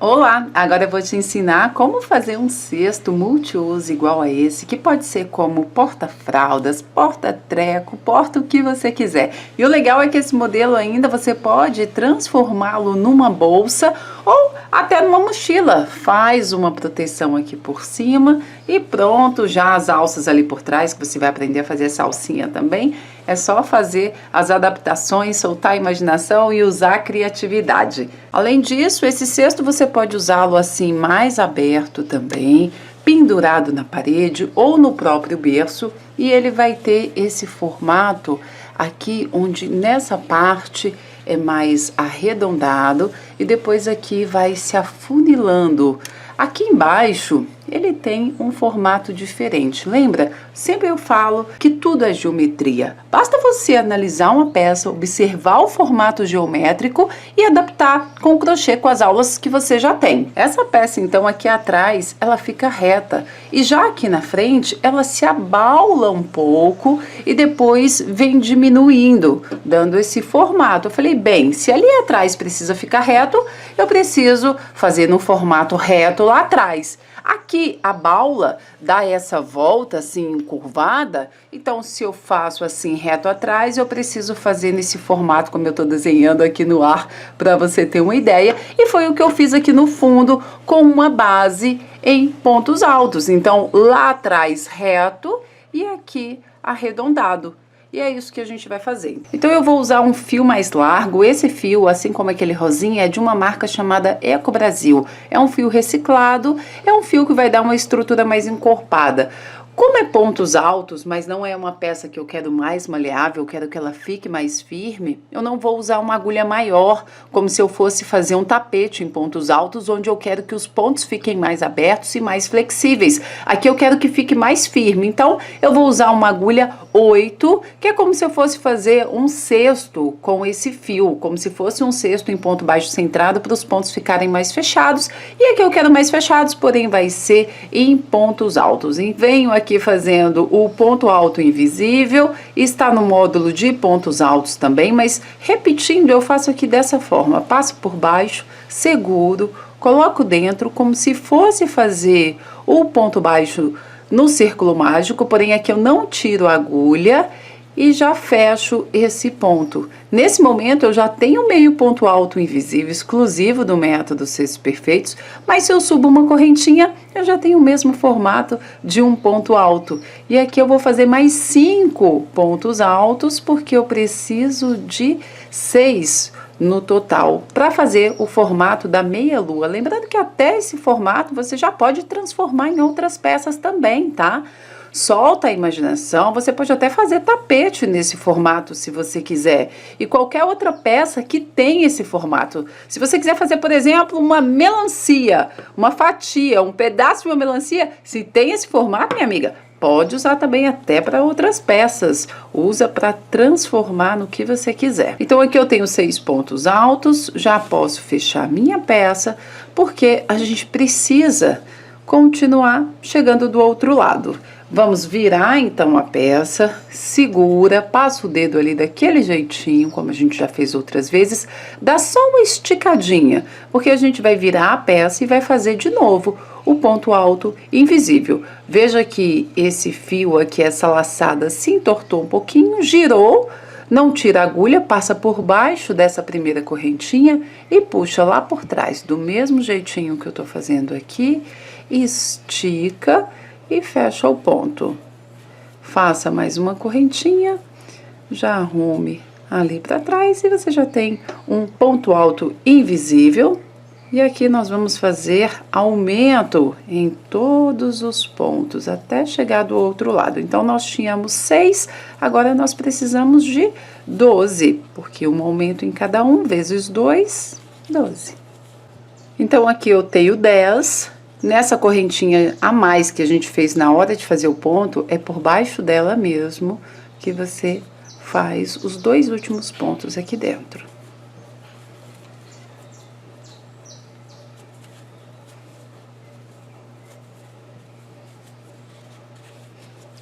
Olá, agora eu vou te ensinar como fazer um cesto multiuso igual a esse, que pode ser como porta-fraldas, porta-treco, porta o que você quiser. E o legal é que esse modelo ainda você pode transformá-lo numa bolsa ou até numa mochila. Faz uma proteção aqui por cima e pronto, já as alças ali por trás, que você vai aprender a fazer essa alcinha também. É só fazer as adaptações, soltar a imaginação e usar a criatividade. Além disso, esse cesto você pode usá-lo assim mais aberto também, pendurado na parede ou no próprio berço, e ele vai ter esse formato aqui onde nessa parte é mais arredondado e depois aqui vai se afunilando. Aqui embaixo ele tem um formato diferente. Lembra? Sempre eu falo que tudo é geometria. Basta você analisar uma peça, observar o formato geométrico e adaptar com o crochê com as aulas que você já tem. Essa peça então aqui atrás, ela fica reta e já aqui na frente ela se abaula um pouco e depois vem diminuindo, dando esse formato. Eu falei, bem, se ali atrás precisa ficar reto, eu preciso fazer no formato reto lá atrás. Aqui a baula dá essa volta assim curvada, então se eu faço assim reto atrás, eu preciso fazer nesse formato como eu estou desenhando aqui no ar para você ter uma ideia. E foi o que eu fiz aqui no fundo com uma base em pontos altos. Então lá atrás reto e aqui arredondado. E é isso que a gente vai fazer. Então eu vou usar um fio mais largo. Esse fio, assim como aquele rosinha, é de uma marca chamada Eco Brasil. É um fio reciclado, é um fio que vai dar uma estrutura mais encorpada. Como é pontos altos, mas não é uma peça que eu quero mais maleável, eu quero que ela fique mais firme, eu não vou usar uma agulha maior, como se eu fosse fazer um tapete em pontos altos, onde eu quero que os pontos fiquem mais abertos e mais flexíveis. Aqui eu quero que fique mais firme, então eu vou usar uma agulha 8, que é como se eu fosse fazer um cesto com esse fio, como se fosse um cesto em ponto baixo centrado para os pontos ficarem mais fechados. E aqui eu quero mais fechados, porém vai ser em pontos altos. E venho aqui fazendo o ponto alto invisível, está no módulo de pontos altos também, mas repetindo eu faço aqui dessa forma, passo por baixo, seguro, coloco dentro como se fosse fazer o ponto baixo no círculo mágico, porém aqui eu não tiro a agulha e já fecho esse ponto. Nesse momento eu já tenho meio ponto alto invisível exclusivo do método Cestos Perfeitos, mas se eu subo uma correntinha, eu já tenho o mesmo formato de um ponto alto. E aqui eu vou fazer mais 5 pontos altos, porque eu preciso de 6 no total, para fazer o formato da meia-lua. Lembrando que até esse formato você já pode transformar em outras peças também, tá? Solta a imaginação, você pode até fazer tapete nesse formato se você quiser, e qualquer outra peça que tem esse formato. Se você quiser fazer, por exemplo, uma melancia, uma fatia, um pedaço de uma melancia, se tem esse formato, minha amiga, pode usar também até para outras peças. Usa para transformar no que você quiser. Então aqui eu tenho 6 pontos altos, já posso fechar minha peça, porque a gente precisa continuar chegando do outro lado. Vamos virar então a peça, segura, passa o dedo ali daquele jeitinho, como a gente já fez outras vezes, dá só uma esticadinha, porque a gente vai virar a peça e vai fazer de novo o ponto alto invisível. Veja que esse fio aqui, essa laçada se entortou um pouquinho, girou, não tira a agulha, passa por baixo dessa primeira correntinha e puxa lá por trás, do mesmo jeitinho que eu tô fazendo aqui, estica e fecha o ponto. Faça mais uma correntinha, já arrume ali para trás e você já tem um ponto alto invisível. E aqui nós vamos fazer aumento em todos os pontos, até chegar do outro lado. Então, nós tínhamos 6, agora nós precisamos de 12, porque um aumento em cada um, vezes 2, 12. Então, aqui eu tenho 10. Nessa correntinha a mais que a gente fez na hora de fazer o ponto, é por baixo dela mesmo que você faz os 2 últimos pontos aqui dentro.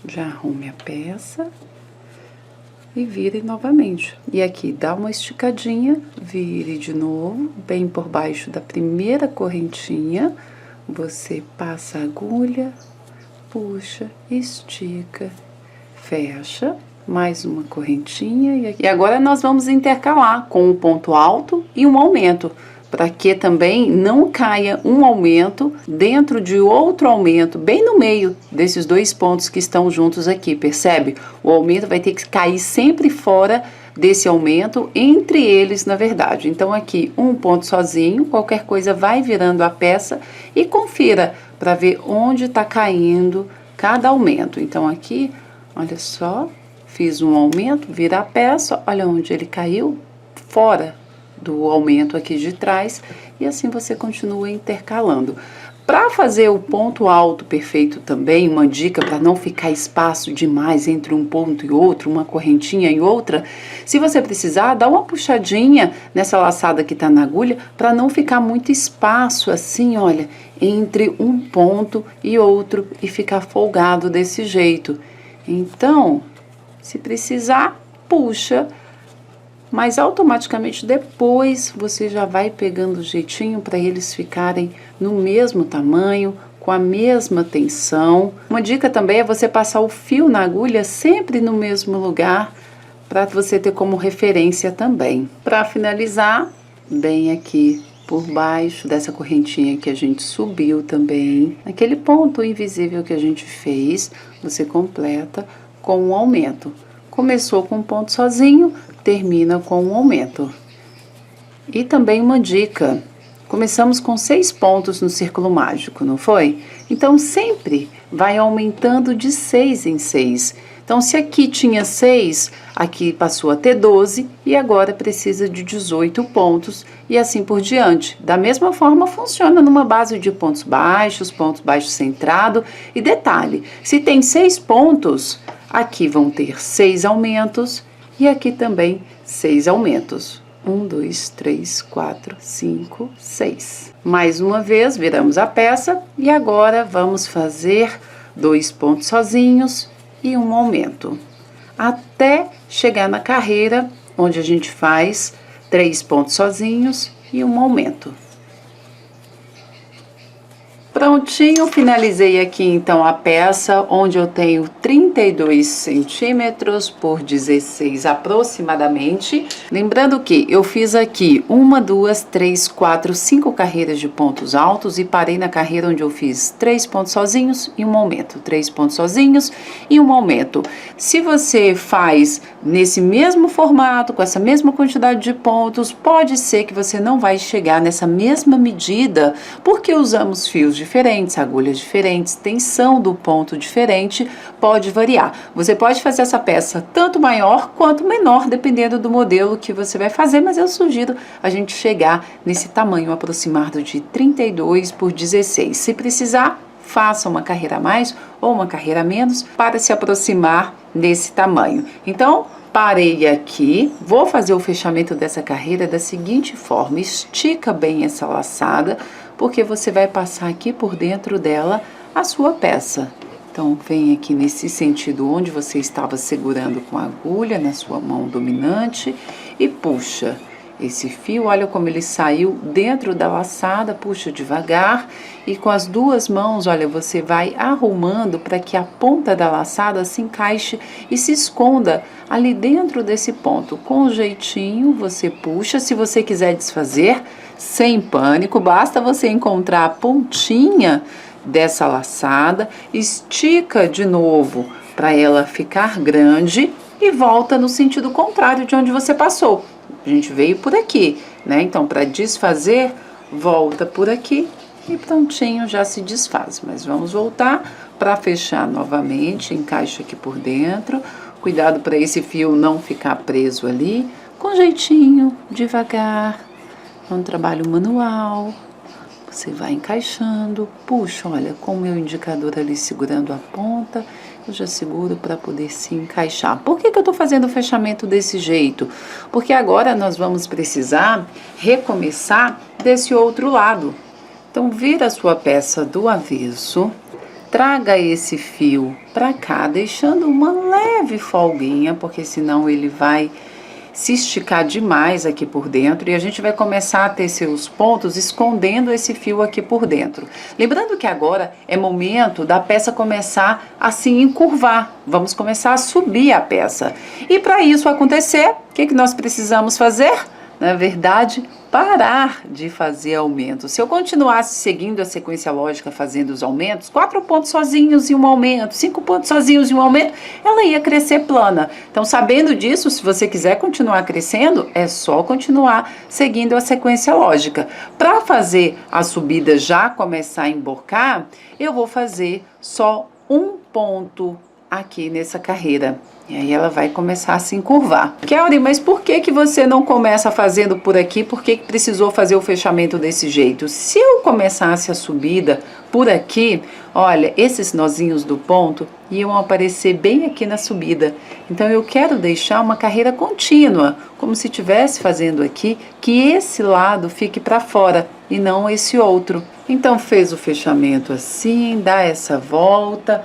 Já arrume a peça, e vire novamente. E aqui dá uma esticadinha, vire de novo, bem por baixo da primeira correntinha. Você passa a agulha, puxa, estica, fecha, mais uma correntinha. E agora nós vamos intercalar com um ponto alto e um aumento, para que também não caia um aumento dentro de outro aumento, bem no meio desses dois pontos que estão juntos aqui, percebe? O aumento vai ter que cair sempre fora desse aumento, entre eles, na verdade. Então, aqui, um ponto sozinho, qualquer coisa vai virando a peça e confira para ver onde está caindo cada aumento. Então, aqui, olha só, fiz um aumento, vira a peça, olha onde ele caiu, fora do aumento aqui de trás, e assim você continua intercalando. Para fazer o ponto alto perfeito também, uma dica para não ficar espaço demais entre um ponto e outro, uma correntinha e outra, se você precisar, dá uma puxadinha nessa laçada que está na agulha, para não ficar muito espaço assim, olha, entre um ponto e outro, e ficar folgado desse jeito. Então, se precisar, puxa, mas automaticamente depois você já vai pegando o jeitinho para eles ficarem no mesmo tamanho, com a mesma tensão. Uma dica também é você passar o fio na agulha sempre no mesmo lugar, para você ter como referência também. Para finalizar, bem aqui por baixo dessa correntinha que a gente subiu também, aquele ponto invisível que a gente fez, você completa com um aumento. Começou com um ponto sozinho, termina com um aumento. E também uma dica, começamos com 6 pontos no círculo mágico, não foi? Então sempre vai aumentando de 6 em 6. Então se aqui tinha 6, aqui passou a ter 12 e agora precisa de 18 pontos e assim por diante. Da mesma forma funciona numa base de ponto baixo centrado. E detalhe, se tem 6 pontos, aqui vão ter 6 aumentos e aqui também 6 aumentos. 1, 2, 3, 4, 5, 6. Mais uma vez, viramos a peça e agora vamos fazer 2 pontos sozinhos e um aumento. Até chegar na carreira, onde a gente faz 3 pontos sozinhos e um aumento. Prontinho, finalizei aqui então a peça, onde eu tenho 32 centímetros por 16 aproximadamente. Lembrando que eu fiz aqui 1, 2, 3, 4, 5 carreiras de pontos altos e parei na carreira onde eu fiz 3 pontos sozinhos e um aumento, 3 pontos sozinhos e um aumento. Se você faz nesse mesmo formato, com essa mesma quantidade de pontos, pode ser que você não vai chegar nessa mesma medida, porque usamos fios diferentes, agulhas diferentes, tensão do ponto diferente, pode variar. Você pode fazer essa peça tanto maior quanto menor, dependendo do modelo que você vai fazer, mas eu sugiro a gente chegar nesse tamanho aproximado de 32 por 16. Se precisar, faça uma carreira a mais ou uma carreira a menos para se aproximar desse tamanho. Então, parei aqui, vou fazer o fechamento dessa carreira da seguinte forma: estica bem essa laçada, porque você vai passar aqui por dentro dela a sua peça. Então, vem aqui nesse sentido onde você estava segurando com a agulha na sua mão dominante e puxa esse fio. Olha como ele saiu dentro da laçada, puxa devagar e com as duas mãos, olha, você vai arrumando para que a ponta da laçada se encaixe e se esconda ali dentro desse ponto. Com jeitinho, você puxa. Se você quiser desfazer, sem pânico, basta você encontrar a pontinha dessa laçada, estica de novo para ela ficar grande e volta no sentido contrário de onde você passou. A gente veio por aqui, né? Então, para desfazer, volta por aqui e prontinho, já se desfaz. Mas vamos voltar para fechar novamente, encaixa aqui por dentro. Cuidado para esse fio não ficar preso ali, com jeitinho, devagar. É um trabalho manual. Você vai encaixando, puxa, olha, com o meu indicador ali segurando a ponta, eu já seguro para poder se encaixar. Por que eu tô fazendo o fechamento desse jeito? Porque agora nós vamos precisar recomeçar desse outro lado. Então, vira a sua peça do avesso, traga esse fio para cá, deixando uma leve folguinha, porque senão ele vai se esticar demais aqui por dentro e a gente vai começar a tecer os pontos escondendo esse fio aqui por dentro. Lembrando que agora é momento da peça começar a se encurvar, vamos começar a subir a peça. E para isso acontecer, o que nós precisamos fazer? Na verdade, parar de fazer aumentos. Se eu continuasse seguindo a sequência lógica fazendo os aumentos, 4 pontos sozinhos e um aumento, 5 pontos sozinhos e um aumento, ela ia crescer plana. Então, sabendo disso, se você quiser continuar crescendo, é só continuar seguindo a sequência lógica. Para fazer a subida já começar a emborcar, eu vou fazer só um ponto aqui nessa carreira. E aí ela vai começar a se encurvar. Kelly, mas por que você não começa fazendo por aqui? Por que precisou fazer o fechamento desse jeito? Se eu começasse a subida por aqui, olha, esses nozinhos do ponto iam aparecer bem aqui na subida. Então eu quero deixar uma carreira contínua, como se estivesse fazendo aqui, que esse lado fique para fora e não esse outro. Então fez o fechamento assim, dá essa volta.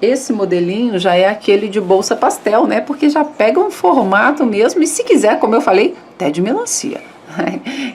Esse modelinho já é aquele de bolsa pastel, né? Porque já pega um formato mesmo e se quiser, como eu falei, até de melancia.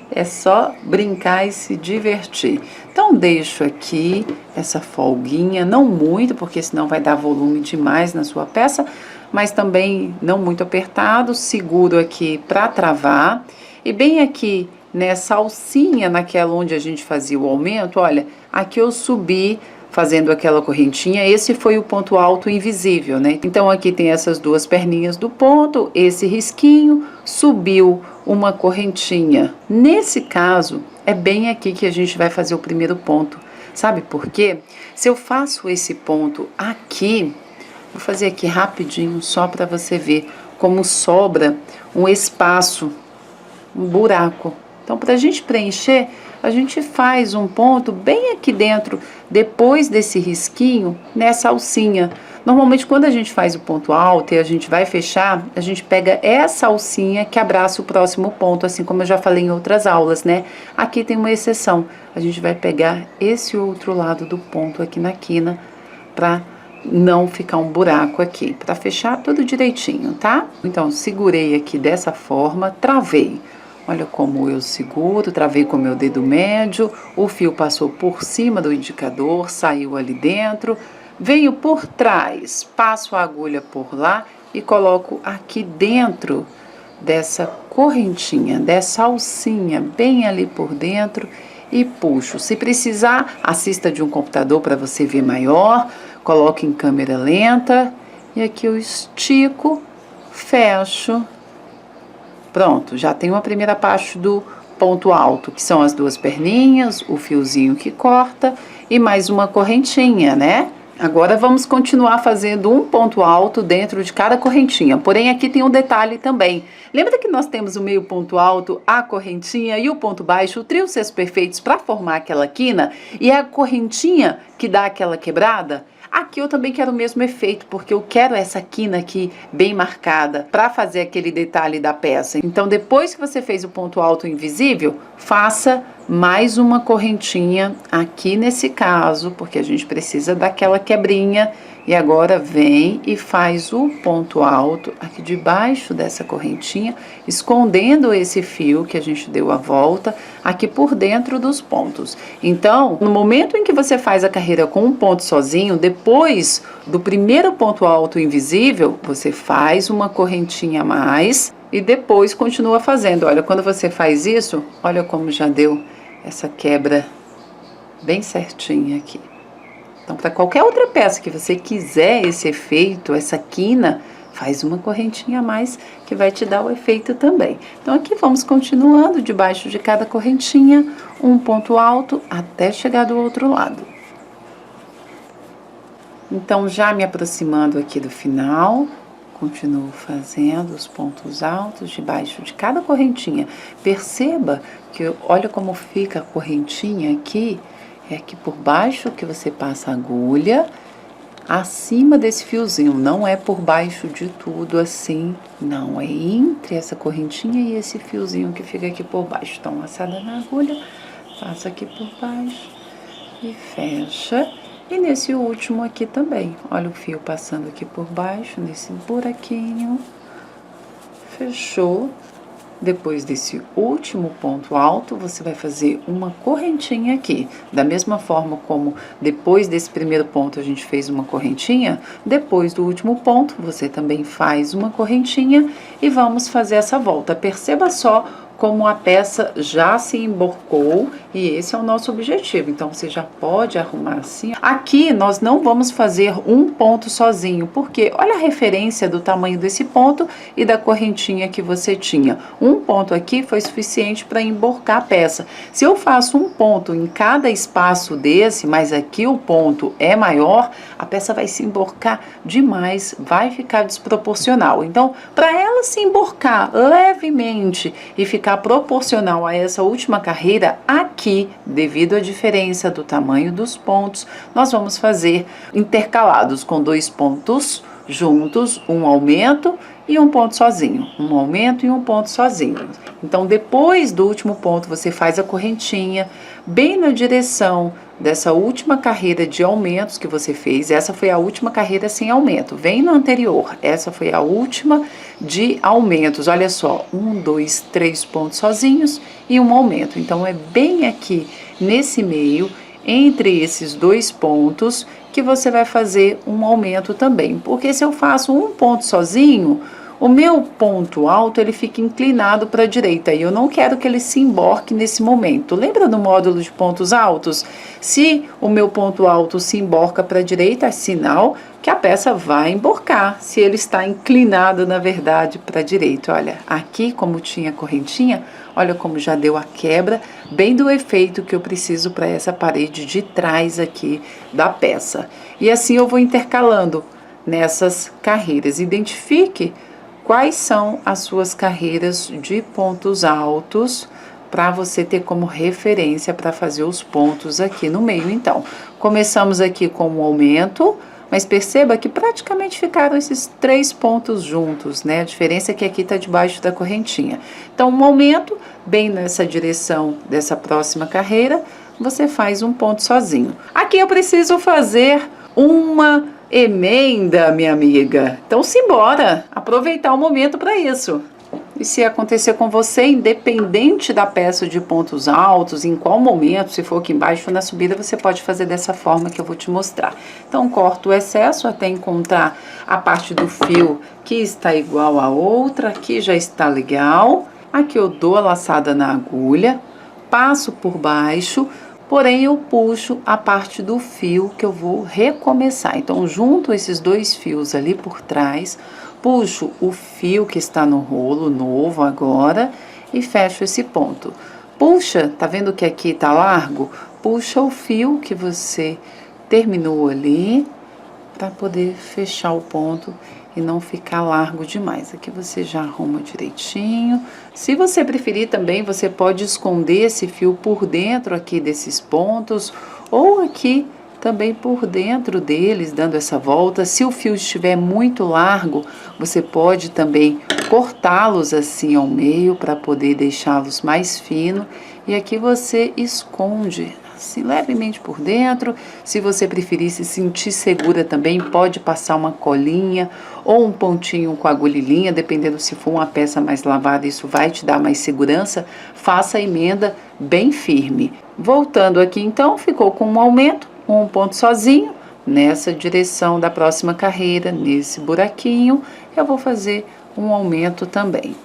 É só brincar e se divertir. Então deixo aqui essa folguinha, não muito, porque senão vai dar volume demais na sua peça, mas também não muito apertado, seguro aqui para travar. E bem aqui nessa alcinha, naquela onde a gente fazia o aumento, olha, aqui eu subi fazendo aquela correntinha, esse foi o ponto alto invisível, né? Então aqui tem essas duas perninhas do ponto, esse risquinho, subiu uma correntinha. Nesse caso, é bem aqui que a gente vai fazer o primeiro ponto. Sabe por quê? Se eu faço esse ponto aqui, vou fazer aqui rapidinho só para você ver como sobra um espaço, um buraco. Então, para a gente preencher, a gente faz um ponto bem aqui dentro, depois desse risquinho, nessa alcinha. Normalmente, quando a gente faz o ponto alto e a gente vai fechar, a gente pega essa alcinha que abraça o próximo ponto, assim como eu já falei em outras aulas, né? Aqui tem uma exceção. A gente vai pegar esse outro lado do ponto aqui na quina, para não ficar um buraco aqui, para fechar tudo direitinho, tá? Então, segurei aqui dessa forma, travei. Olha como eu seguro, travei com o meu dedo médio, o fio passou por cima do indicador, saiu ali dentro, venho por trás, passo a agulha por lá e coloco aqui dentro dessa correntinha, dessa alcinha, bem ali por dentro e puxo. Se precisar, assista de um computador para você ver maior, coloque em câmera lenta e aqui eu estico, fecho. Pronto, já tem uma primeira parte do ponto alto, que são as duas perninhas, o fiozinho que corta e mais uma correntinha, né? Agora vamos continuar fazendo um ponto alto dentro de cada correntinha, porém aqui tem um detalhe também. Lembra que nós temos o meio ponto alto, a correntinha e o ponto baixo, o trio sexto perfeitos para formar aquela quina e é a correntinha que dá aquela quebrada? Aqui eu também quero o mesmo efeito, porque eu quero essa quina aqui bem marcada para fazer aquele detalhe da peça. Então, depois que você fez o ponto alto invisível, faça mais uma correntinha aqui nesse caso, porque a gente precisa daquela quebrinha. E agora vem e faz o ponto alto aqui debaixo dessa correntinha, escondendo esse fio que a gente deu a volta aqui por dentro dos pontos. Então, no momento em que você faz a carreira com um ponto sozinho, depois do primeiro ponto alto invisível, você faz uma correntinha a mais e depois continua fazendo. Olha, quando você faz isso, olha como já deu essa quebra bem certinha aqui. Então, para qualquer outra peça que você quiser esse efeito, essa quina, faz uma correntinha a mais que vai te dar o efeito também. Então, aqui vamos continuando, debaixo de cada correntinha, um ponto alto até chegar do outro lado. Então, já me aproximando aqui do final, continuo fazendo os pontos altos debaixo de cada correntinha. Perceba que, olha como fica a correntinha aqui. É aqui por baixo que você passa a agulha, acima desse fiozinho, não é por baixo de tudo assim, não, é entre essa correntinha e esse fiozinho que fica aqui por baixo. Então, laçada na agulha, passa aqui por baixo e fecha. E nesse último aqui também, olha o fio passando aqui por baixo, nesse buraquinho, fechou. Depois desse último ponto alto, você vai fazer uma correntinha aqui. Da mesma forma como depois desse primeiro ponto a gente fez uma correntinha, depois do último ponto você também faz uma correntinha e vamos fazer essa volta. Perceba só como a peça já se emborcou e esse é o nosso objetivo. Então, você já pode arrumar assim. Aqui, nós não vamos fazer um ponto sozinho, porque olha a referência do tamanho desse ponto e da correntinha que você tinha. Um ponto aqui foi suficiente para emborcar a peça. Se eu faço um ponto em cada espaço desse, mas aqui o ponto é maior, a peça vai se emborcar demais, vai ficar desproporcional. Então, para ela se emborcar levemente e ficar proporcional a essa última carreira, aqui, devido à diferença do tamanho dos pontos, nós vamos fazer intercalados com 2 pontos juntos, um aumento e um ponto sozinho, um aumento e um ponto sozinho. Então, depois do último ponto, você faz a correntinha bem na direção dessa última carreira de aumentos que você fez. Essa foi a última carreira sem aumento, vem no anterior, essa foi a última de aumentos. Olha só, 1, 2, 3 pontos sozinhos e um aumento. Então, é bem aqui nesse meio, entre esses 2 pontos, que você vai fazer um aumento também. Porque se eu faço um ponto sozinho, o meu ponto alto ele fica inclinado para a direita e eu não quero que ele se emborque nesse momento. Lembra do módulo de pontos altos? Se o meu ponto alto se emborca para a direita, é sinal que a peça vai emborcar. Se ele está inclinado, na verdade, para a direita. Olha, aqui como tinha correntinha, olha como já deu a quebra, bem do efeito que eu preciso para essa parede de trás aqui da peça. E assim eu vou intercalando nessas carreiras. Identifique quais são as suas carreiras de pontos altos para você ter como referência para fazer os pontos aqui no meio. Então, começamos aqui com um aumento, mas perceba que praticamente ficaram esses 3 pontos juntos, né? A diferença é que aqui está debaixo da correntinha. Então, um aumento, bem nessa direção dessa próxima carreira, você faz um ponto sozinho. Aqui eu preciso fazer uma emenda, minha amiga. Então, simbora aproveitar o momento para isso. E se acontecer com você, independente da peça de pontos altos, em qual momento, se for aqui embaixo ou na subida, você pode fazer dessa forma que eu vou te mostrar. Então, corto o excesso até encontrar a parte do fio que está igual a outra, aqui já está legal. Aqui eu dou a laçada na agulha, passo por baixo, porém eu puxo a parte do fio que eu vou recomeçar. Então, junto esses 2 fios ali por trás, puxo o fio que está no rolo novo agora e fecho esse ponto. Puxa, tá vendo que aqui tá largo? Puxa o fio que você terminou ali para poder fechar o ponto e não ficar largo demais. Aqui você já arruma direitinho. Se você preferir também, você pode esconder esse fio por dentro aqui desses pontos ou aqui também por dentro deles, dando essa volta. Se o fio estiver muito largo, você pode também cortá-los assim ao meio para poder deixá-los mais finos. E aqui você esconde assim levemente por dentro. Se você preferir se sentir segura também, pode passar uma colinha ou um pontinho com agulha e linha, dependendo se for uma peça mais lavada, isso vai te dar mais segurança. Faça a emenda bem firme. Voltando aqui então, ficou com um aumento, um ponto sozinho, nessa direção da próxima carreira, nesse buraquinho, eu vou fazer um aumento também.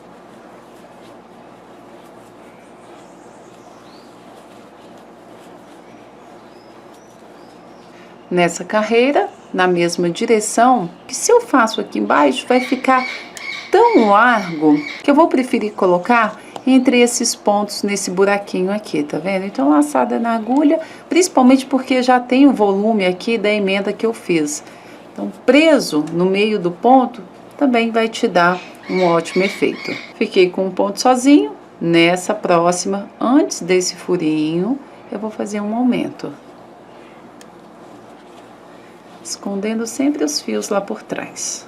Nessa carreira, na mesma direção, que se eu faço aqui embaixo, vai ficar tão largo que eu vou preferir colocar entre esses pontos nesse buraquinho aqui, tá vendo? Então, laçada na agulha, principalmente porque já tem o volume aqui da emenda que eu fiz. Então, preso no meio do ponto, também vai te dar um ótimo efeito. Fiquei com um ponto sozinho, nessa próxima, antes desse furinho, eu vou fazer um aumento. Escondendo sempre os fios lá por trás.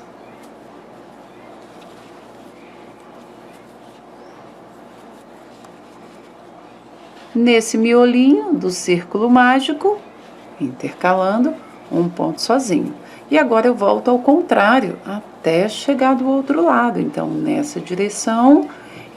Nesse miolinho do círculo mágico, intercalando, um ponto sozinho. E agora eu volto ao contrário, até chegar do outro lado. Então, nessa direção,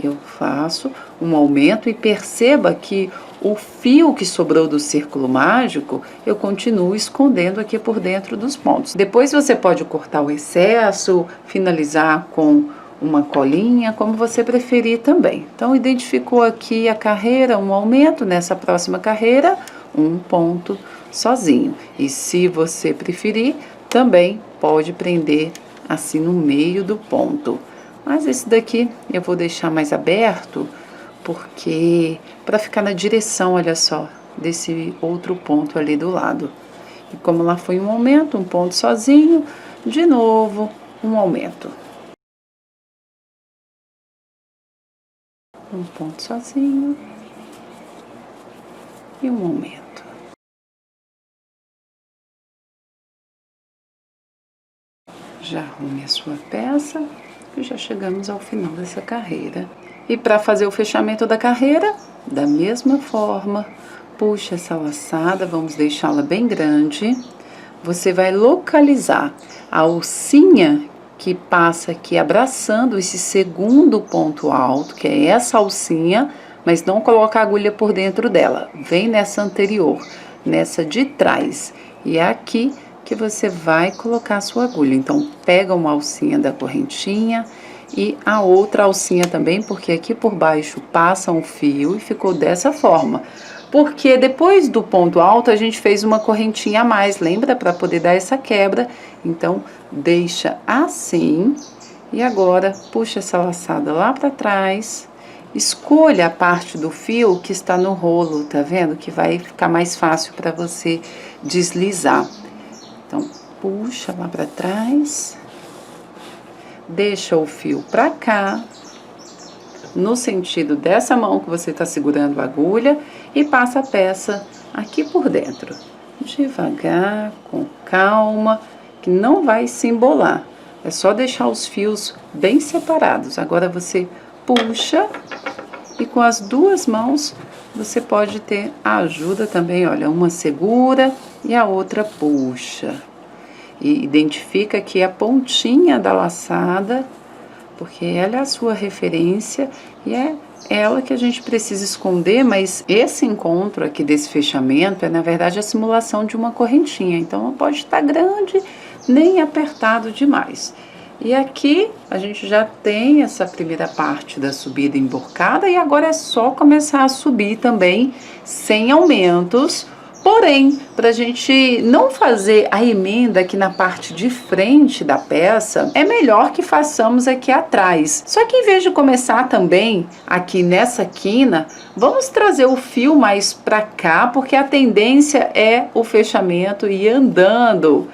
eu faço um aumento e perceba que o fio que sobrou do círculo mágico, eu continuo escondendo aqui por dentro dos pontos. Depois você pode cortar o excesso, finalizar com uma colinha, como você preferir também. Então, identificou aqui a carreira, um aumento, nessa próxima carreira, um ponto sozinho. E se você preferir, também pode prender assim no meio do ponto. Mas esse daqui eu vou deixar mais aberto, porque para ficar na direção, olha só, desse outro ponto ali do lado. E como lá foi um aumento, um ponto sozinho, de novo um aumento. Um ponto sozinho e um aumento. Já arrume a sua peça e já chegamos ao final dessa carreira. E para fazer o fechamento da carreira, da mesma forma, puxa essa laçada, vamos deixá-la bem grande. Você vai localizar a alcinha que passa aqui abraçando esse segundo ponto alto, que é essa alcinha, mas não coloca a agulha por dentro dela. Vem nessa anterior, nessa de trás. E é aqui que você vai colocar a sua agulha. Então, pega uma alcinha da correntinha e a outra alcinha também, porque aqui por baixo passa um fio e ficou dessa forma. Porque depois do ponto alto a gente fez uma correntinha a mais, lembra? Para poder dar essa quebra. Então, deixa assim e agora puxa essa laçada lá para trás. Escolha a parte do fio que está no rolo, tá vendo? Que vai ficar mais fácil para você deslizar. Então, puxa lá para trás, deixa o fio para cá, no sentido dessa mão que você está segurando a agulha e passa a peça aqui por dentro. Devagar, com calma, que não vai se embolar. É só deixar os fios bem separados. Agora você puxa e com as duas mãos você pode ter a ajuda também, olha, uma segura e a outra puxa. E identifica aqui a pontinha da laçada, porque ela é a sua referência e é ela que a gente precisa esconder, mas esse encontro aqui desse fechamento é, na verdade, a simulação de uma correntinha. Então, não pode estar grande nem apertado demais. E aqui a gente já tem essa primeira parte da subida emborcada e agora é só começar a subir também sem aumentos. Porém, para a gente não fazer a emenda aqui na parte de frente da peça, é melhor que façamos aqui atrás. Só que em vez de começar também aqui nessa quina, vamos trazer o fio mais para cá, porque a tendência é o fechamento ir andando.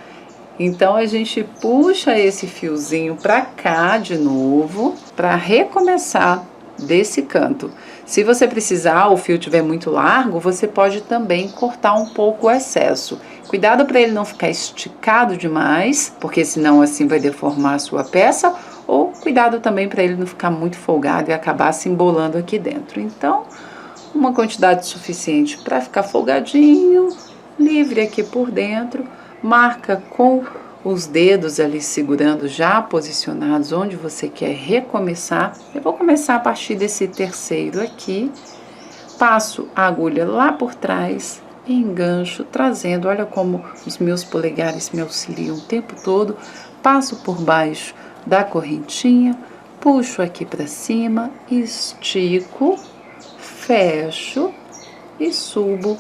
Então, a gente puxa esse fiozinho para cá de novo, para recomeçar desse canto. Se você precisar, o fio estiver muito largo, você pode também cortar um pouco o excesso. Cuidado para ele não ficar esticado demais, porque senão assim vai deformar a sua peça, ou cuidado também para ele não ficar muito folgado e acabar se embolando aqui dentro. Então, uma quantidade suficiente para ficar folgadinho, livre aqui por dentro. Marca com os dedos ali segurando já posicionados onde você quer recomeçar. Eu vou começar a partir desse terceiro aqui, passo a agulha lá por trás, engancho, trazendo, olha como os meus polegares me auxiliam o tempo todo, passo por baixo da correntinha, puxo aqui para cima, estico, fecho e subo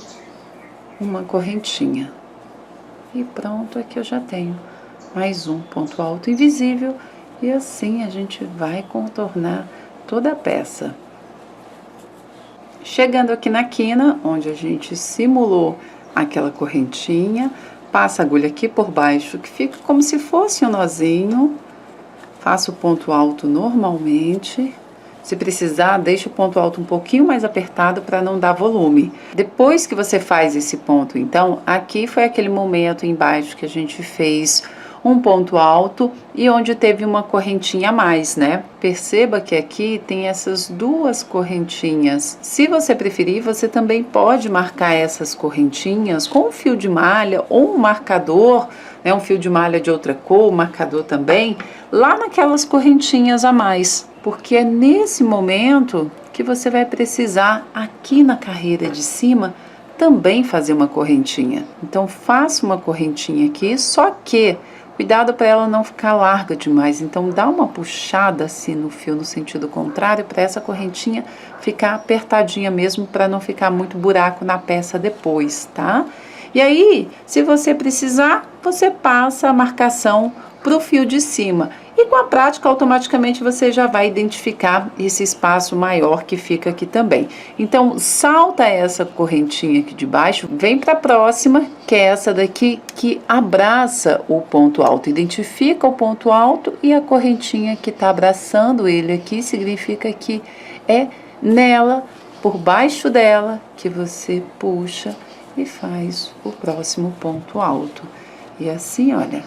uma correntinha. E pronto, aqui eu já tenho mais um ponto alto invisível e assim a gente vai contornar toda a peça. Chegando aqui na quina, onde a gente simulou aquela correntinha, passa a agulha aqui por baixo, que fica como se fosse um nozinho, faço o ponto alto normalmente. Se precisar, deixa o ponto alto um pouquinho mais apertado para não dar volume. Depois que você faz esse ponto, então, aqui foi aquele momento embaixo que a gente fez um ponto alto e onde teve uma correntinha a mais, né? Perceba que aqui tem essas duas correntinhas. Se você preferir, você também pode marcar essas correntinhas com um fio de malha ou um marcador, né? Um fio de malha de outra cor, um marcador também, lá naquelas correntinhas a mais, porque é nesse momento que você vai precisar aqui na carreira de cima também fazer uma correntinha. Então faça uma correntinha aqui, só que cuidado para ela não ficar larga demais. Então dá uma puxada assim no fio no sentido contrário para essa correntinha ficar apertadinha mesmo, para não ficar muito buraco na peça depois, tá? E aí, se você precisar, você passa a marcação para o fio de cima. E com a prática, automaticamente você já vai identificar esse espaço maior que fica aqui também. Então, salta essa correntinha aqui de baixo, vem para a próxima, que é essa daqui, que abraça o ponto alto. Identifica o ponto alto e a correntinha que está abraçando ele aqui, significa que é nela, por baixo dela, que você puxa e faz o próximo ponto alto. E assim, olha,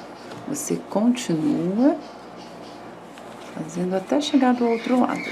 você continua fazendo até chegar do outro lado.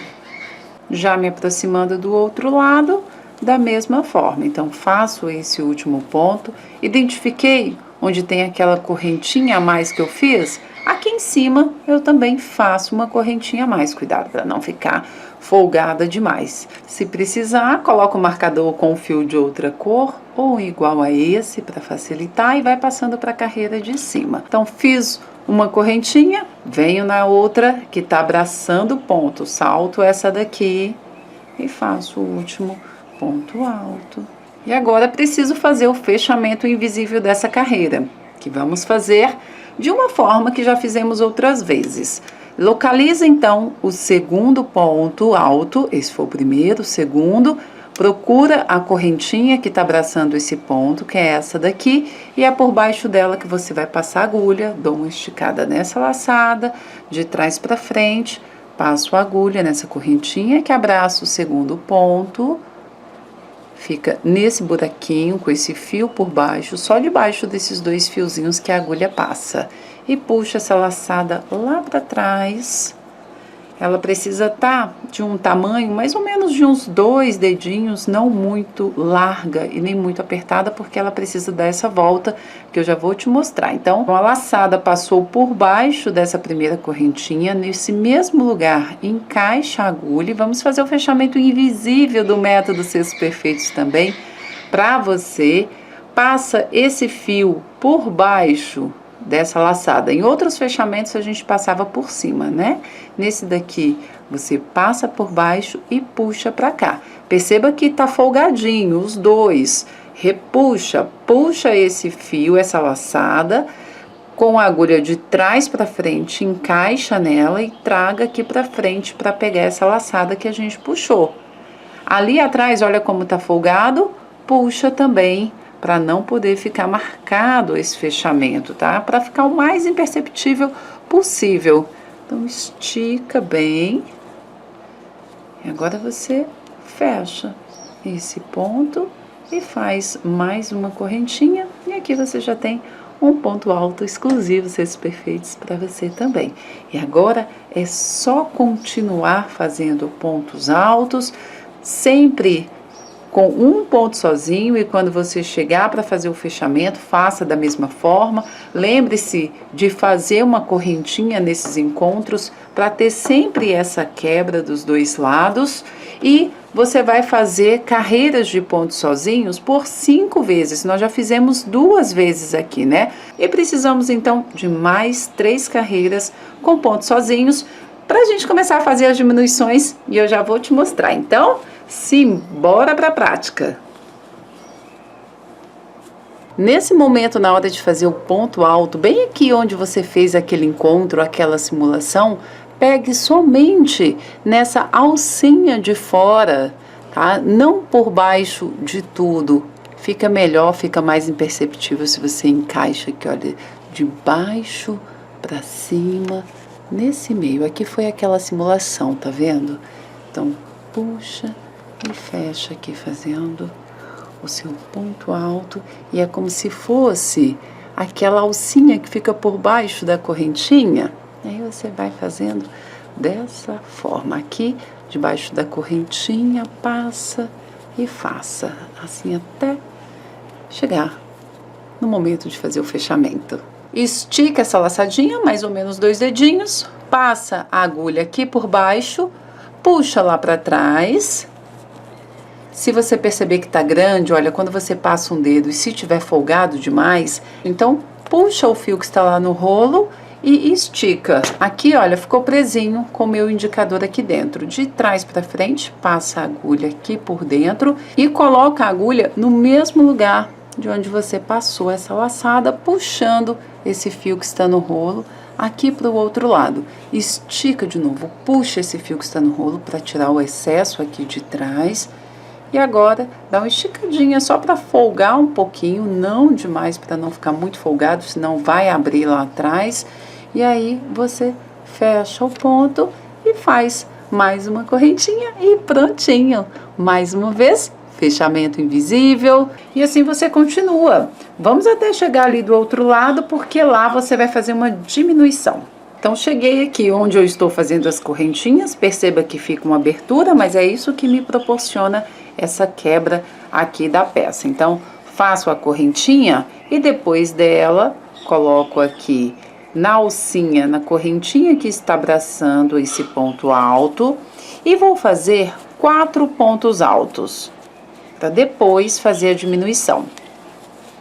Já me aproximando do outro lado, da mesma forma. Então, faço esse último ponto, identifiquei onde tem aquela correntinha a mais que eu fiz. Aqui em cima, eu também faço uma correntinha a mais. Cuidado para não ficar folgada demais. Se precisar, coloca o marcador com um fio de outra cor ou igual a esse para facilitar e vai passando para a carreira de cima. Então, fiz uma correntinha, venho na outra que está abraçando o ponto, salto essa daqui e faço o último ponto alto. E agora preciso fazer o fechamento invisível dessa carreira, que vamos fazer de uma forma que já fizemos outras vezes. Localiza então o segundo ponto alto, esse foi o primeiro, o segundo. Procura a correntinha que está abraçando esse ponto, que é essa daqui, e é por baixo dela que você vai passar a agulha, dou uma esticada nessa laçada, de trás para frente, passo a agulha nessa correntinha que abraça o segundo ponto, fica nesse buraquinho com esse fio por baixo, só debaixo desses dois fiozinhos que a agulha passa, e puxa essa laçada lá para trás. Ela precisa estar de um tamanho mais ou menos de uns 2 dedinhos, não muito larga e nem muito apertada, porque ela precisa dar essa volta que eu já vou te mostrar. Então, a laçada passou por baixo dessa primeira correntinha, nesse mesmo lugar, encaixa a agulha e vamos fazer o fechamento invisível do método Cestos Perfeitos também, para você. Passa esse fio por baixo dessa laçada. Em outros fechamentos a gente passava por cima, né? Nesse daqui você passa por baixo e puxa para cá. Perceba que tá folgadinho os dois. Repuxa, puxa esse fio, essa laçada, com a agulha de trás para frente, encaixa nela e traga aqui para frente para pegar essa laçada que a gente puxou. Ali atrás, olha como tá folgado, puxa também, para não poder ficar marcado esse fechamento, tá? Para ficar o mais imperceptível possível. Então, estica bem. E agora você fecha esse ponto e faz mais uma correntinha. E aqui você já tem um ponto alto exclusivo, Cestos Perfeitos, para você também. E agora é só continuar fazendo pontos altos, sempre com um ponto sozinho, e quando você chegar para fazer o fechamento, faça da mesma forma. Lembre-se de fazer uma correntinha nesses encontros para ter sempre essa quebra dos dois lados, e você vai fazer carreiras de pontos sozinhos por 5 vezes. Nós já fizemos 2 vezes aqui, né? E precisamos então de mais 3 carreiras com pontos sozinhos para a gente começar a fazer as diminuições, e eu já vou te mostrar. Então, sim, bora para a prática. Nesse momento, na hora de fazer o ponto alto, bem aqui onde você fez aquele encontro, aquela simulação, pegue somente nessa alcinha de fora, tá? Não por baixo de tudo. Fica melhor, fica mais imperceptível se você encaixa aqui, olha, de baixo para cima, nesse meio. Aqui foi aquela simulação, tá vendo? Então, puxa e fecha aqui fazendo o seu ponto alto, e é como se fosse aquela alcinha que fica por baixo da correntinha. Aí você vai fazendo dessa forma aqui, debaixo da correntinha, passa e faça assim até chegar no momento de fazer o fechamento. Estica essa laçadinha, mais ou menos 2 dedinhos, passa a agulha aqui por baixo, puxa lá para trás. Se você perceber que tá grande, olha, quando você passa um dedo e se tiver folgado demais, então puxa o fio que está lá no rolo e estica. Aqui, olha, ficou presinho com o meu indicador aqui dentro. De trás para frente, passa a agulha aqui por dentro e coloca a agulha no mesmo lugar de onde você passou essa laçada, puxando esse fio que está no rolo aqui para o outro lado. Estica de novo, puxa esse fio que está no rolo para tirar o excesso aqui de trás. E agora, dá uma esticadinha só para folgar um pouquinho, não demais para não ficar muito folgado, senão vai abrir lá atrás. E aí, você fecha o ponto e faz mais uma correntinha e prontinho. Mais uma vez, fechamento invisível. E assim você continua. Vamos até chegar ali do outro lado, porque lá você vai fazer uma diminuição. Então, cheguei aqui onde eu estou fazendo as correntinhas, perceba que fica uma abertura, mas é isso que me proporciona essa quebra aqui da peça. Então, faço a correntinha e depois dela, coloco aqui na alcinha, na correntinha que está abraçando esse ponto alto e vou fazer 4 pontos altos, para depois fazer a diminuição.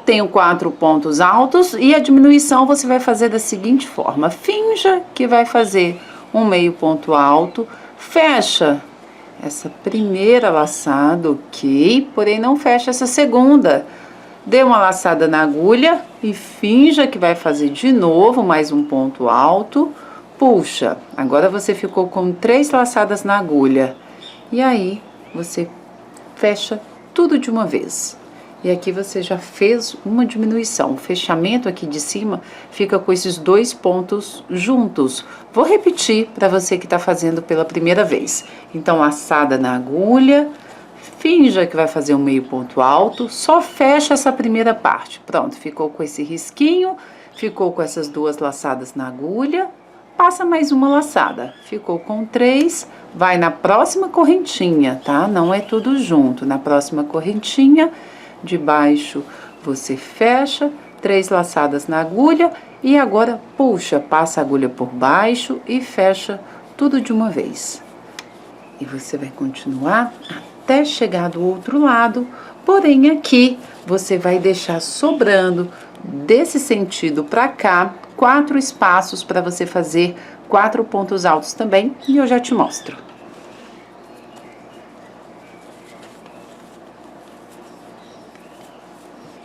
Tenho 4 pontos altos e a diminuição você vai fazer da seguinte forma: finja que vai fazer um meio ponto alto, fecha essa primeira laçada, ok, porém não fecha essa segunda. Dê uma laçada na agulha e finja que vai fazer de novo mais um ponto alto, puxa. Agora você ficou com 3 laçadas na agulha e aí você fecha tudo de uma vez. E aqui você já fez uma diminuição. O fechamento aqui de cima fica com esses 2 pontos juntos. Vou repetir para você que está fazendo pela primeira vez. Então, laçada na agulha, finja que vai fazer um meio ponto alto, só fecha essa primeira parte. Pronto, ficou com esse risquinho, ficou com essas 2 laçadas na agulha, passa mais uma laçada. Ficou com 3, vai na próxima correntinha, tá? Não é tudo junto. Na próxima correntinha, de baixo você fecha 3 laçadas na agulha e agora puxa, passa a agulha por baixo e fecha tudo de uma vez. E você vai continuar até chegar do outro lado, porém aqui você vai deixar sobrando desse sentido para cá 4 espaços para você fazer 4 pontos altos também, e eu já te mostro.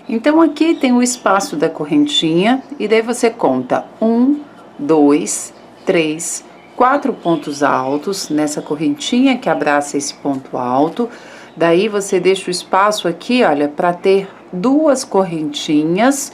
Então, aqui tem o espaço da correntinha, e daí você conta 1, 2, 3, 4 pontos altos nessa correntinha que abraça esse ponto alto. Daí, você deixa o espaço aqui, olha, para ter 2 correntinhas,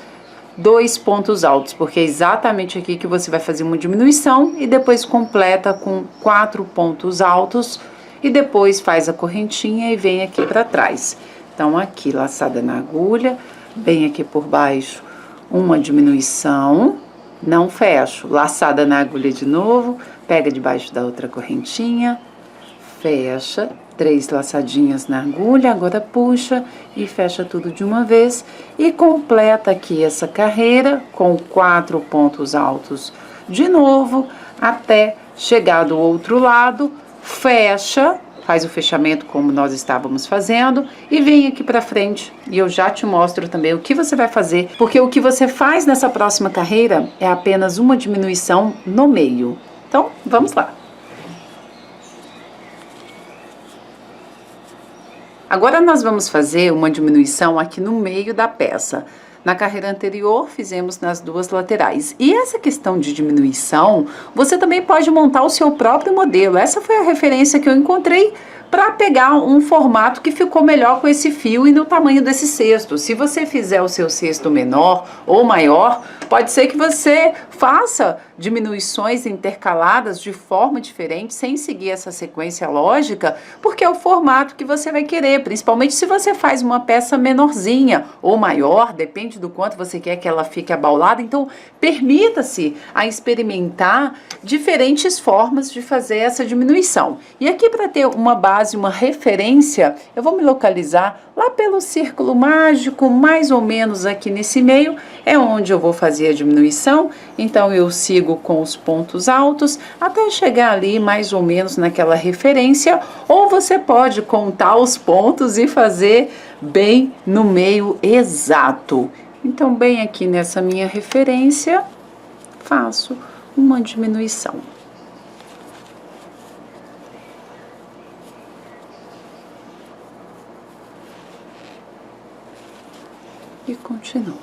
2 pontos altos, porque é exatamente aqui que você vai fazer uma diminuição e depois completa com 4 pontos altos e depois faz a correntinha e vem aqui para trás. Então, aqui, laçada na agulha, bem aqui por baixo, uma diminuição, não fecho, laçada na agulha de novo, pega debaixo da outra correntinha, fecha, 3 laçadinhas na agulha, agora puxa e fecha tudo de uma vez e completa aqui essa carreira com 4 pontos altos de novo, até chegar do outro lado, fecha, faz o fechamento como nós estávamos fazendo e vem aqui pra frente e eu já te mostro também o que você vai fazer, porque o que você faz nessa próxima carreira é apenas uma diminuição no meio. Então, vamos lá. Agora nós vamos fazer uma diminuição aqui no meio da peça. Na carreira anterior, fizemos nas 2 laterais. E essa questão de diminuição, você também pode montar o seu próprio modelo. Essa foi a referência que eu encontrei para pegar um formato que ficou melhor com esse fio e no tamanho desse cesto. Se você fizer o seu cesto menor ou maior, pode ser que você faça diminuições intercaladas de forma diferente, sem seguir essa sequência lógica, porque é o formato que você vai querer, principalmente se você faz uma peça menorzinha ou maior, depende do quanto você quer que ela fique abaulada. Então, permita-se a experimentar diferentes formas de fazer essa diminuição. E aqui, para ter uma base, uma referência, eu vou me localizar lá pelo círculo mágico, mais ou menos aqui nesse meio, é onde eu vou fazer a diminuição. Então eu sigo com os pontos altos até chegar ali mais ou menos naquela referência, ou você pode contar os pontos e fazer bem no meio exato. Então, bem aqui nessa minha referência, faço uma diminuição. E continuo.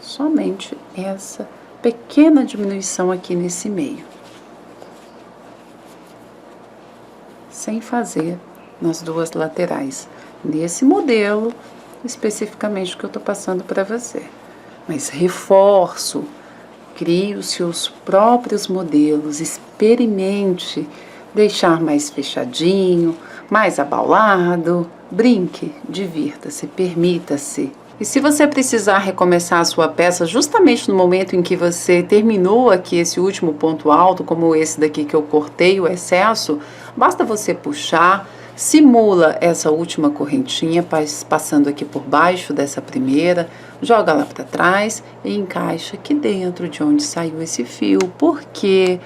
Somente essa pequena diminuição aqui nesse meio. Sem fazer nas duas laterais. Nesse modelo, especificamente, que eu tô passando para você. Mas reforço, crie os seus próprios modelos, experimente deixar mais fechadinho, mais abaulado, brinque, divirta-se, permita-se. E se você precisar recomeçar a sua peça justamente no momento em que você terminou aqui esse último ponto alto, como esse daqui que eu cortei o excesso, basta você puxar, simula essa última correntinha, passando aqui por baixo dessa primeira, joga lá para trás e encaixa aqui dentro de onde saiu esse fio, porque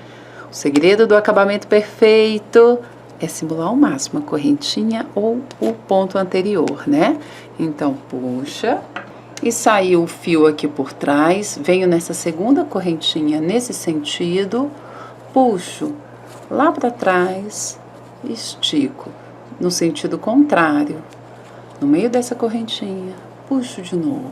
o segredo do acabamento perfeito é simular ao máximo a correntinha ou o ponto anterior, né? Então, puxa, e saiu o fio aqui por trás, venho nessa segunda correntinha nesse sentido, puxo lá para trás, estico no sentido contrário, no meio dessa correntinha, puxo de novo,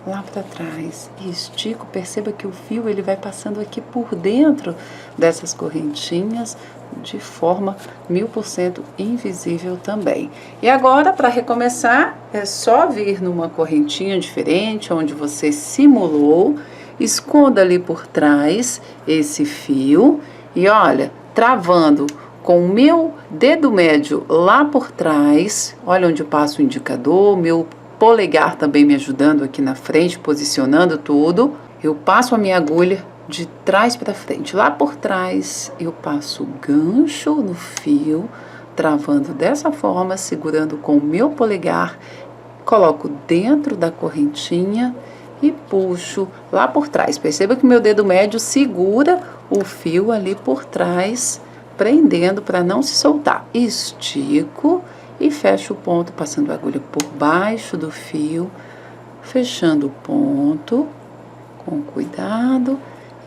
lá para trás e estico. Perceba que o fio ele vai passando aqui por dentro dessas correntinhas de forma 1000% invisível também. E agora, para recomeçar, é só vir numa correntinha diferente, onde você simulou, esconda ali por trás esse fio e olha, travando com o meu dedo médio lá por trás, olha onde eu passo o indicador, meu polegar também me ajudando aqui na frente, posicionando tudo. Eu passo a minha agulha de trás para frente. Lá por trás, eu passo o gancho no fio, travando dessa forma, segurando com o meu polegar, coloco dentro da correntinha e puxo lá por trás. Perceba que meu dedo médio segura o fio ali por trás, prendendo para não se soltar. Estico e fecho o ponto, passando a agulha por baixo do fio, fechando o ponto com cuidado.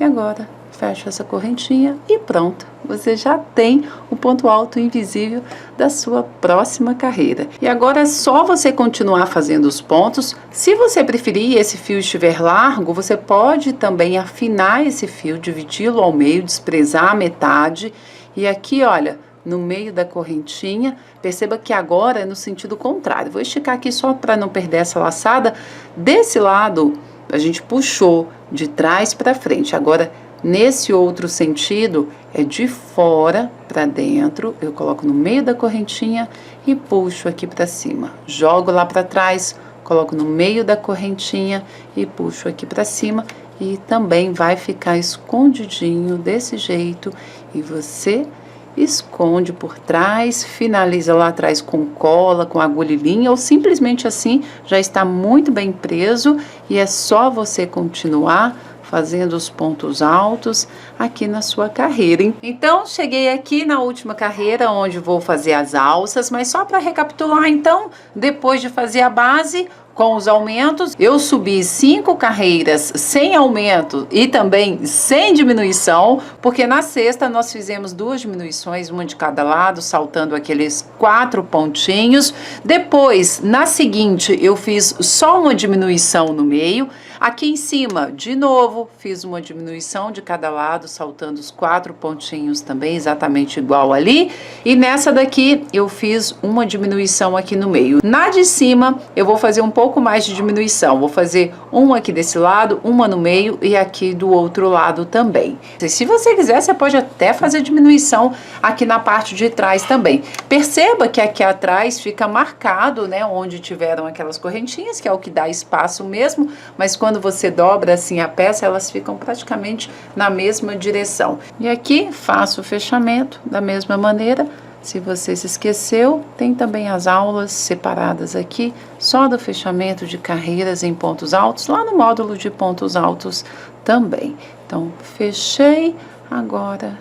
E agora fecho essa correntinha e pronto, você já tem o ponto alto invisível da sua próxima carreira. E agora é só você continuar fazendo os pontos. Se você preferir e esse fio estiver largo, você pode também afinar esse fio, dividi-lo ao meio, desprezar a metade. E aqui, olha, no meio da correntinha, perceba que agora é no sentido contrário. Vou esticar aqui só para não perder essa laçada. Desse lado, a gente puxou de trás para frente. Agora, nesse outro sentido, é de fora para dentro. Eu coloco no meio da correntinha e puxo aqui para cima. Jogo lá para trás, coloco no meio da correntinha e puxo aqui para cima. E também vai ficar escondidinho desse jeito. E você esconde por trás, finaliza lá atrás com cola, com agulha e linha, ou simplesmente assim já está muito bem preso e é só você continuar fazendo os pontos altos aqui na sua carreira. Então, cheguei aqui na última carreira, onde vou fazer as alças, mas só para recapitular, então, depois de fazer a base, com os aumentos, eu subi 5 carreiras sem aumento e também sem diminuição, porque na sexta nós fizemos 2 diminuições, uma de cada lado, saltando aqueles 4 pontinhos. Depois, na seguinte, eu fiz só uma diminuição no meio. Aqui em cima, de novo, fiz uma diminuição de cada lado, saltando os 4 pontinhos também, exatamente igual ali. E nessa daqui, eu fiz uma diminuição aqui no meio. Na de cima, eu vou fazer um pouco mais de diminuição. Vou fazer uma aqui desse lado, uma no meio e aqui do outro lado também. Se você quiser, você pode até fazer diminuição aqui na parte de trás também. Perceba que aqui atrás fica marcado, né, onde tiveram aquelas correntinhas, que é o que dá espaço mesmo, mas quando você dobra assim a peça, elas ficam praticamente na mesma direção. E aqui faço o fechamento da mesma maneira. Se você se esqueceu, tem também as aulas separadas aqui, só do fechamento de carreiras em pontos altos, lá no módulo de pontos altos também. Então, fechei, agora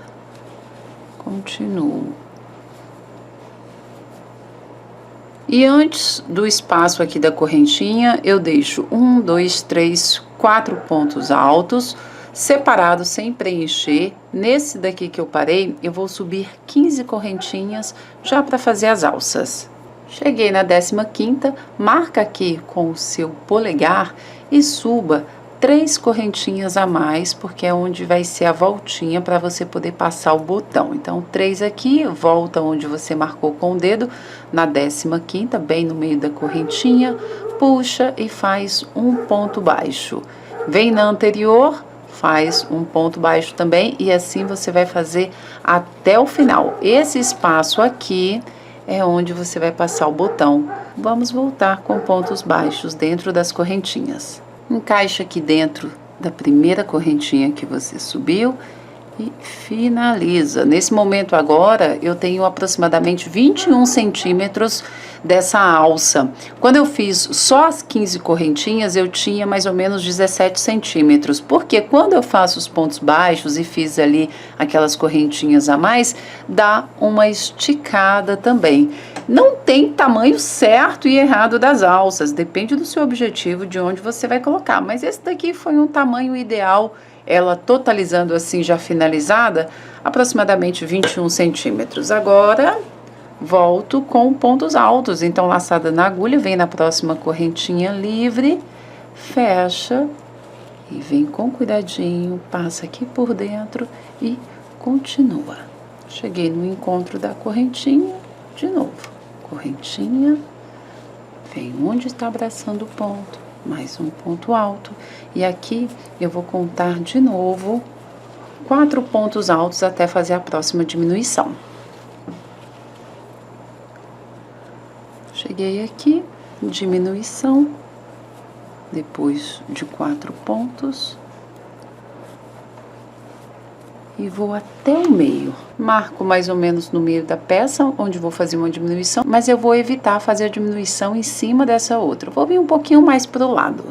continuo. E antes do espaço aqui da correntinha, eu deixo 1, 2, 3, 4 pontos altos, separados sem preencher. Nesse daqui que eu parei, eu vou subir 15 correntinhas já para fazer as alças. Cheguei na 15ª, marca aqui com o seu polegar e suba 3 correntinhas a mais, porque é onde vai ser a voltinha para você poder passar o botão. Então, 3 aqui, volta onde você marcou com o dedo, na 15ª, bem no meio da correntinha, puxa e faz um ponto baixo. Vem na anterior, faz um ponto baixo também, e assim você vai fazer até o final. Esse espaço aqui é onde você vai passar o botão. Vamos voltar com pontos baixos dentro das correntinhas. Encaixa aqui dentro da primeira correntinha que você subiu e finaliza. Nesse momento agora, eu tenho aproximadamente 21 centímetros dessa alça. Quando eu fiz só as 15 correntinhas, eu tinha mais ou menos 17 centímetros. Porque quando eu faço os pontos baixos e fiz ali aquelas correntinhas a mais, dá uma esticada também. Não tem tamanho certo e errado das alças, depende do seu objetivo, de onde você vai colocar. Mas esse daqui foi um tamanho ideal, ela totalizando assim já finalizada, aproximadamente 21 centímetros. Agora, volto com pontos altos. Então, laçada na agulha, vem na próxima correntinha livre, fecha e vem com cuidadinho, passa aqui por dentro e continua. Cheguei no encontro da correntinha, de novo. Correntinha, vem onde está abraçando o ponto, mais um ponto alto, e aqui eu vou contar de novo 4 pontos altos até fazer a próxima diminuição. Cheguei aqui, diminuição, depois de 4 pontos, e vou até o meio. Marco mais ou menos no meio da peça, onde vou fazer uma diminuição, mas eu vou evitar fazer a diminuição em cima dessa outra. Vou vir um pouquinho mais para o lado.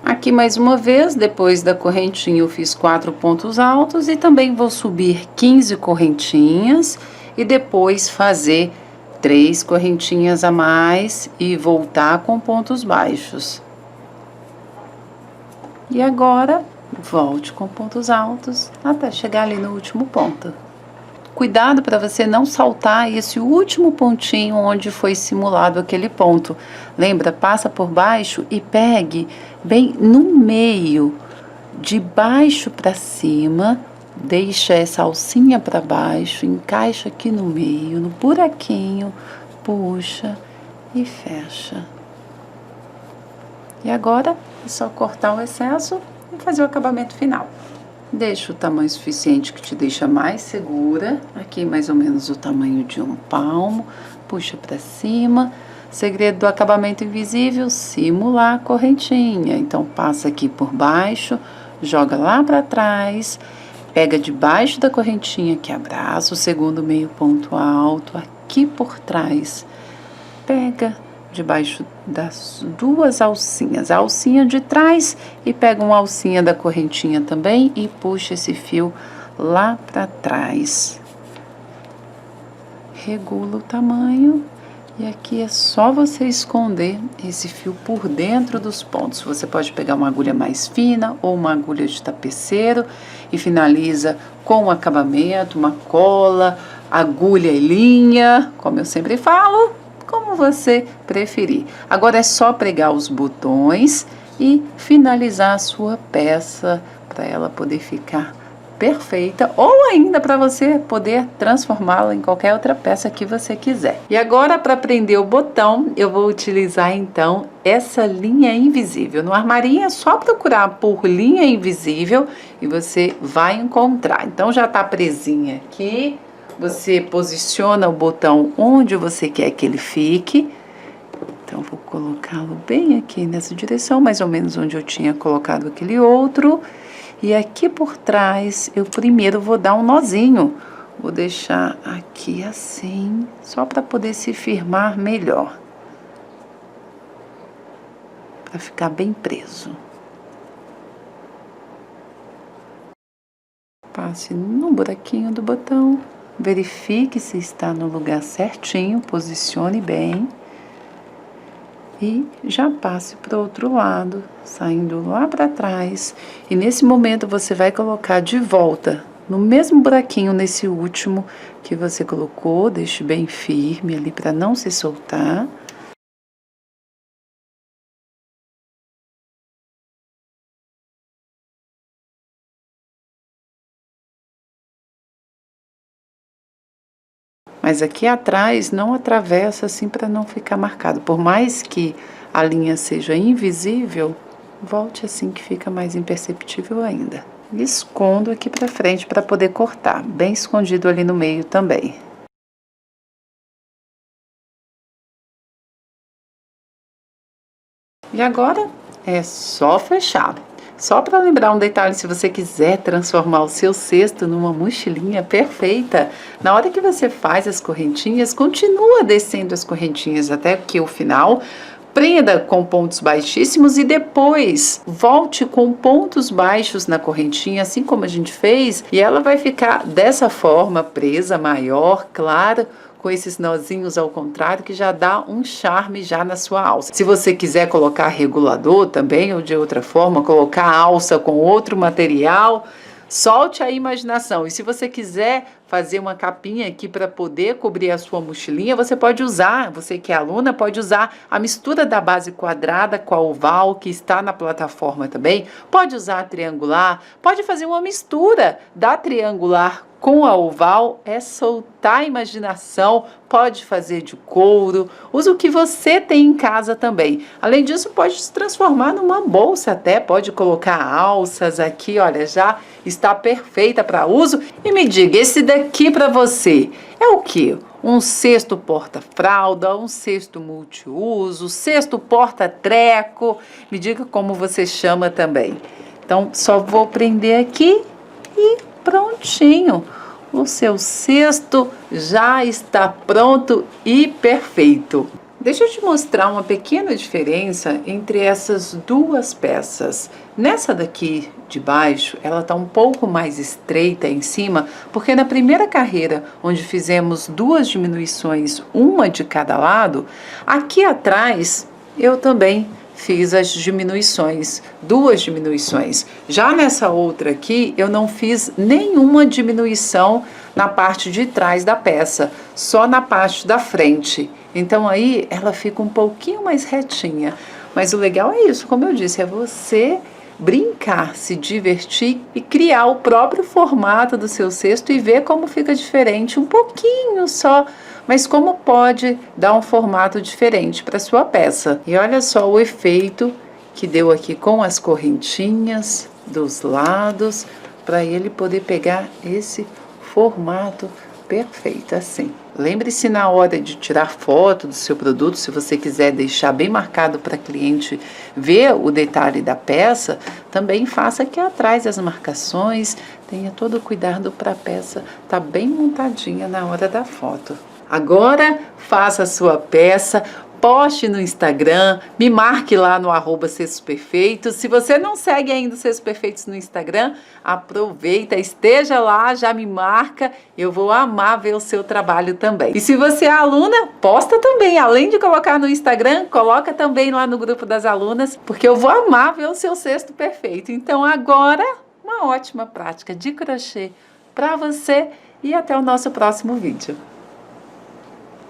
Aqui mais uma vez, depois da correntinha eu fiz 4 pontos altos e também vou subir 15 correntinhas e depois fazer 3 correntinhas a mais e voltar com pontos baixos. E agora, volte com pontos altos até chegar ali no último ponto. Cuidado para você não saltar esse último pontinho onde foi simulado aquele ponto. Lembra, passa por baixo e pegue bem no meio, de baixo para cima. Deixa essa alcinha para baixo, encaixa aqui no meio, no buraquinho, puxa e fecha. E agora é só cortar o excesso e fazer o acabamento final. Deixa o tamanho suficiente que te deixa mais segura, aqui mais ou menos o tamanho de um palmo, puxa para cima. Segredo do acabamento invisível, simular a correntinha. Então passa aqui por baixo, joga lá para trás. Pega debaixo da correntinha que abraça o segundo meio ponto alto, aqui por trás. Pega debaixo das 2 alcinhas, a alcinha de trás e pega uma alcinha da correntinha também e puxa esse fio lá para trás. Regula o tamanho E aqui é só você esconder esse fio por dentro dos pontos. Você pode pegar uma agulha mais fina ou uma agulha de tapeceiro e finaliza com um acabamento, uma cola, agulha e linha, como eu sempre falo, como você preferir. Agora é só pregar os botões e finalizar a sua peça para ela poder ficar perfeita, ou ainda para você poder transformá-la em qualquer outra peça que você quiser. E agora, para prender o botão, eu vou utilizar então essa linha invisível. No armarinho é só procurar por linha invisível e você vai encontrar. Então já está presinha aqui, você posiciona o botão onde você quer que ele fique. Então vou colocá-lo bem aqui nessa direção, mais ou menos onde eu tinha colocado aquele outro. E aqui por trás, eu primeiro vou dar um nozinho. Vou deixar aqui assim, só para poder se firmar melhor. Para ficar bem preso. Passe no buraquinho do botão. Verifique se está no lugar certinho, posicione bem. E já passe para o outro lado, saindo lá para trás. E nesse momento você vai colocar de volta, no mesmo buraquinho, nesse último que você colocou. Deixe bem firme ali para não se soltar. Mas aqui atrás não atravessa assim para não ficar marcado. Por mais que a linha seja invisível, volte assim que fica mais imperceptível ainda. E escondo aqui para frente para poder cortar, bem escondido ali no meio também. E agora é só fechar. Só para lembrar um detalhe, se você quiser transformar o seu cesto numa mochilinha perfeita, na hora que você faz as correntinhas, continua descendo as correntinhas até que o final, prenda com pontos baixíssimos e depois volte com pontos baixos na correntinha, assim como a gente fez, e ela vai ficar dessa forma, presa, maior, claro, com esses nozinhos ao contrário, que já dá um charme já na sua alça. Se você quiser colocar regulador também, ou de outra forma, colocar a alça com outro material, solte a imaginação. E se você quiser fazer uma capinha aqui para poder cobrir a sua mochilinha, você pode usar, você que é aluna, pode usar a mistura da base quadrada com a oval, que está na plataforma também. Pode usar a triangular, pode fazer uma mistura da triangular com a oval, é soltar a imaginação, pode fazer de couro, usa o que você tem em casa também. Além disso, pode se transformar numa bolsa até, pode colocar alças aqui, olha, já está perfeita para uso. E me diga, esse daqui para você é o quê? Um cesto porta-fralda, um cesto multiuso, cesto porta-treco, me diga como você chama também. Então, só vou prender aqui e prontinho, o seu cesto já está pronto e perfeito. Deixa eu te mostrar uma pequena diferença entre essas duas peças. Nessa daqui de baixo, ela está um pouco mais estreita em cima, porque na primeira carreira, onde fizemos duas diminuições, uma de cada lado, aqui atrás eu também fiz as diminuições, duas diminuições. Já nessa outra aqui, eu não fiz nenhuma diminuição na parte de trás da peça, só na parte da frente. Então aí ela fica um pouquinho mais retinha. Mas o legal é isso, como eu disse, é você brincar, se divertir e criar o próprio formato do seu cesto e ver como fica diferente, um pouquinho só, mas como pode dar um formato diferente para sua peça. E olha só o efeito que deu aqui com as correntinhas dos lados, para ele poder pegar esse formato perfeito assim. Lembre-se na hora de tirar foto do seu produto, se você quiser deixar bem marcado para cliente ver o detalhe da peça, também faça aqui atrás as marcações, tenha todo o cuidado para a peça estar bem montadinha na hora da foto. Agora, faça a sua peça, poste no Instagram, me marque lá no @cestosperfeitos. Se você não segue ainda os Cestos Perfeitos no Instagram, aproveita, esteja lá, já me marca, eu vou amar ver o seu trabalho também. E se você é aluna, posta também, além de colocar no Instagram, coloca também lá no grupo das alunas, porque eu vou amar ver o seu cesto perfeito. Então agora, uma ótima prática de crochê para você e até o nosso próximo vídeo.